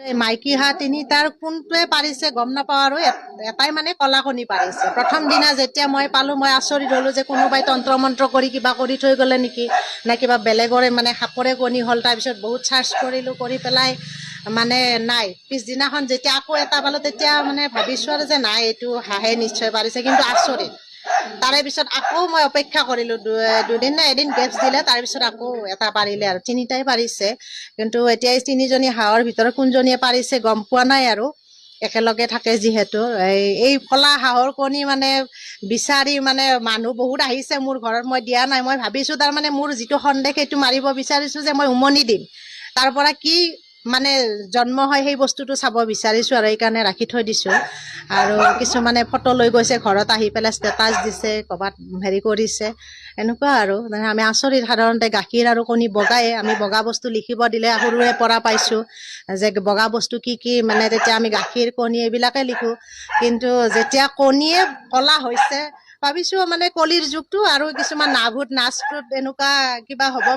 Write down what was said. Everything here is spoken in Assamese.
এই মাইকী হাঁহ তিনিটাৰ কোনটোৱে পাৰিছে গম নাপাওঁ আৰু এটাই মানে কলা কণী পাৰিছে। প্ৰথম দিনা যেতিয়া মই পালোঁ মই আচৰিত হ'লোঁ যে কোনোবাই তন্ত্ৰ মন্ত্ৰ কৰি কিবা কৰি থৈ গ'লে নেকি, নে কিবা বেলেগৰে মানে সাপৰে কণী হ'ল। তাৰপিছত বহুত চাৰ্চ কৰিলোঁ, কৰি পেলাই মানে নাই। পিছদিনাখন যেতিয়া আকৌ এটা পালোঁ তেতিয়া মানে ভাবিছোঁ আৰু যে নাই এইটো হাঁহে নিশ্চয় পাৰিছে, কিন্তু আচৰিত। তাৰে পিছত আকৌ মই অপেক্ষা কৰিলোঁ, দুদিন নে এদিন গেপছ দিলে, তাৰপিছত আকৌ এটা পাৰিলে আৰু তিনিটাই পাৰিছে। কিন্তু এতিয়া এই তিনিজনী হাঁহৰ ভিতৰত কোনজনীয়ে পাৰিছে গম পোৱা নাই আৰু, একেলগে থাকে যিহেতু। এই কলা হাঁহৰ কণী মানে বিচাৰি মানে মানুহ বহুত আহিছে মোৰ ঘৰত, মই দিয়া নাই। মই ভাবিছোঁ তাৰমানে মোৰ যিটো সন্দেহ সেইটো মাৰিব বিচাৰিছোঁ যে মই উমনি দিম, তাৰ পৰা কি মানে জন্ম হয় সেই বস্তুটো চাব বিচাৰিছোঁ আৰু এইকাৰণে ৰাখি থৈ দিছোঁ। আৰু কিছুমানে ফটো লৈ গৈছে ঘৰত আহি পেলাই ষ্টেটাছ দিছে, ক'ৰবাত হেৰি কৰিছে, এনেকুৱা আৰু। আমি আচৰিত, সাধাৰণতে গাখীৰ আৰু কণী বগাই, আমি বগা বস্তু লিখিব দিলে সৰুৰে পৰা পাইছোঁ যে বগা বস্তু কি কি, মানে তেতিয়া আমি গাখীৰ কণী এইবিলাকে লিখোঁ। কিন্তু যেতিয়া কণীয়ে কলা হৈছে ভাবিছোঁ মানে কলিৰ যুগটো আৰু কিছুমান নাভূত নাচপ্ৰুত এনেকুৱা কিবা হ'ব